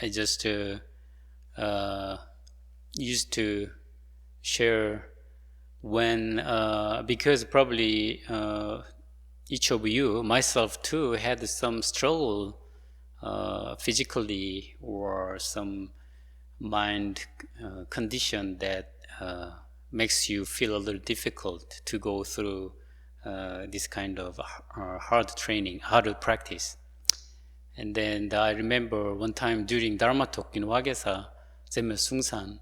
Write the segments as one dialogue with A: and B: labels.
A: I just used to share when, because probably each of you, myself too, had some struggle physically or some mind condition that makes you feel a little difficult to go through this kind of hard training, hard practice. And then I remember one time during Dharma talk in Wagesa, Musangsa,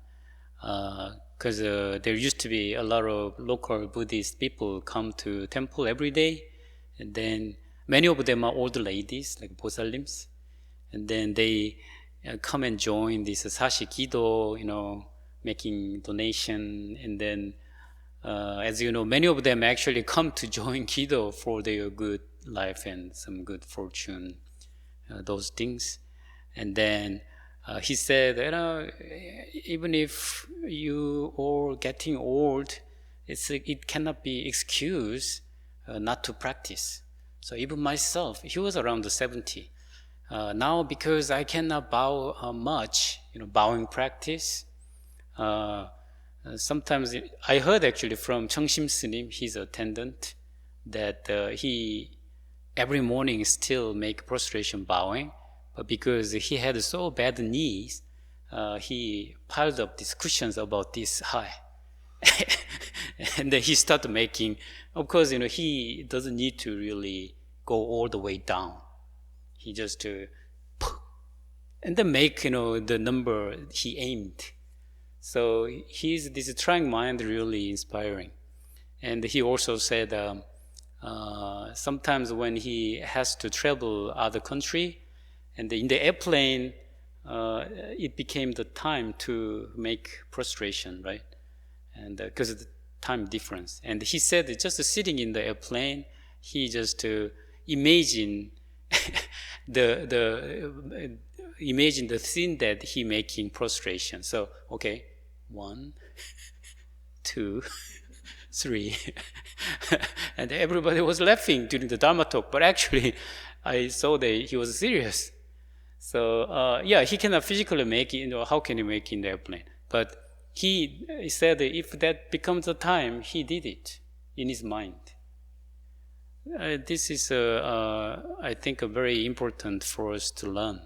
A: because there used to be a lot of local Buddhist people come to temple every day, and then many of them are old ladies like Bosalims, and then they come and join this Sashi Kido, making donation, and then as you know, many of them actually come to join Kido for their good life and some good fortune, those things. And then he said, even if you are getting old, it cannot be excuse not to practice. So even myself, he was around 70. Now because I cannot bow much, bowing practice. Sometimes I heard actually from Tong Sunim, his attendant, that he every morning still make prostration bowing, but because he had so bad knees, he piled up these cushions about this high. And then he started making, of course, he doesn't need to really go all the way down. He just, and then make, the number he aimed. So this trying mind really inspiring. And he also said, sometimes when he has to travel other country, and in the airplane, it became the time to make prostration, right? And because of the time difference. And he said just sitting in the airplane, he just imagine imagine the scene that he making prostration. So, okay, 1, 2, 3. And everybody was laughing during the Dharma talk, but actually I saw that he was serious. So he cannot physically make it, how can he make it in the airplane? But he said that if that becomes a time, he did it in his mind. This is, I think, very important for us to learn.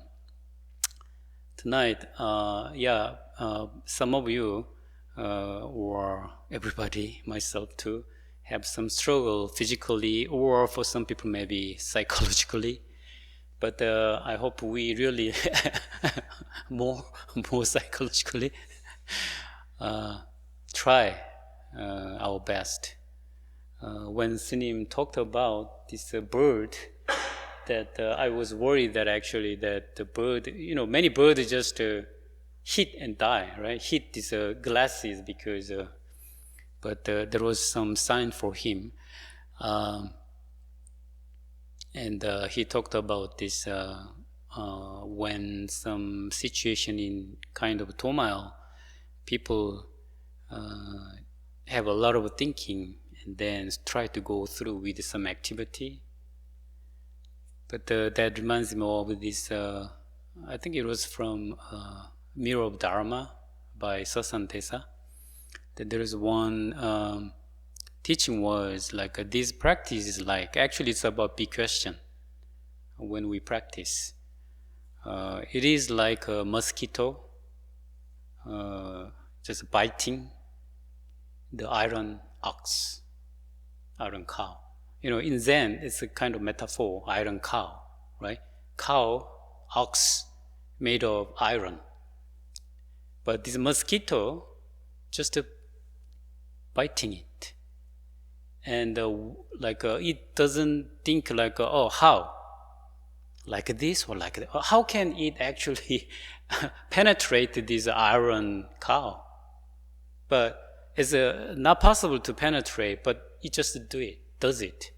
A: Tonight, some of you, or everybody, myself too, have some struggle physically, or for some people maybe psychologically. But I hope we really more psychologically try our best. When Sunim talked about this bird, that I was worried that actually that the bird, many birds just hit and die, right? Hit these glasses because, but there was some sign for him. And he talked about this when some situation in kind of turmoil, people have a lot of thinking and then try to go through with some activity. But that reminds me of this, I think it was from Mirror of Dharma by Sasan Tesa, that there is one teaching was like this practice is like, actually it's about big question when we practice. It is like a mosquito just biting the iron ox, iron cow. In Zen, it's a kind of metaphor, iron cow, right? Cow, ox, made of iron. But this mosquito, just biting it. And it doesn't think like, how? Like this or like that? How can it actually penetrate this iron cow? But it's not possible to penetrate, but it just does it.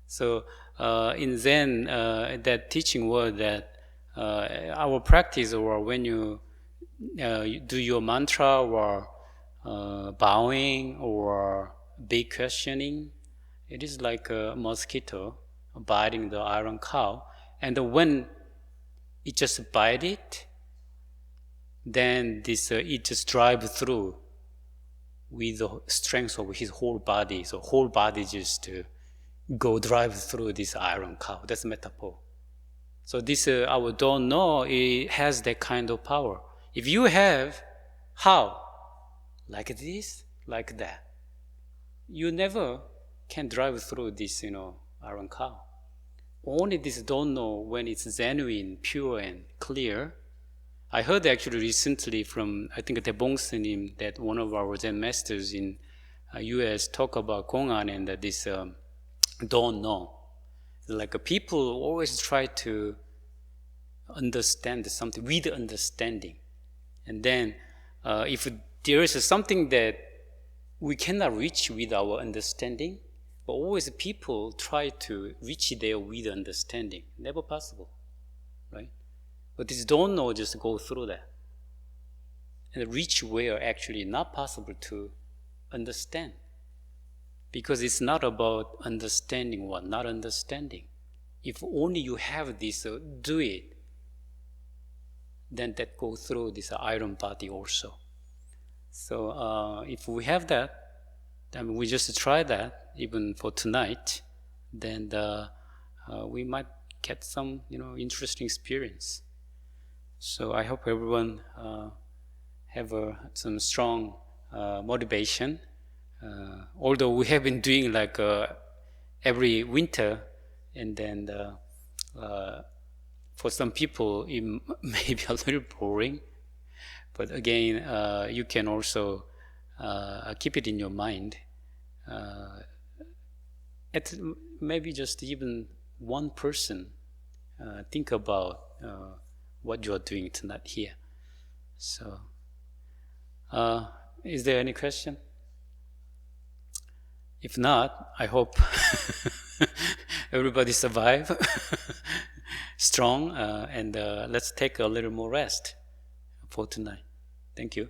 A: So in Zen, that teaching was that our practice, or when you do your mantra or bowing or big questioning, it is like a mosquito biting the iron cow. And when it just bites it, then this it just drive through with the strength of his whole body. So whole body just go drive through this iron cow. That's metaphor. So this our don't know, it has that kind of power. If you have, how? Like this, like that. You never can drive through this, iron cow. Only this don't know when it's genuine, pure, and clear. I heard actually recently from, I think, Tong Sunim, that one of our Zen masters in US talk about Gong'an and this don't know. Like people always try to understand something with understanding. And then if there is something that we cannot reach with our understanding, but always people try to reach there with understanding. Never possible, right? But this don't know just go through that and reach where actually not possible to understand. Because it's not about understanding what not understanding. If only you have this, do it, then that go through this iron body also. So if we have that, then we just try that even for tonight, then we might get some interesting experience. So I hope everyone have some strong motivation. Although we have been doing like every winter, and then for some people it may be a little boring, but again you can also keep it in your mind. At maybe just even one person think about what you are doing tonight here. So is there any question? If not, I hope everybody survive strong, and let's take a little more rest for tonight. Thank you.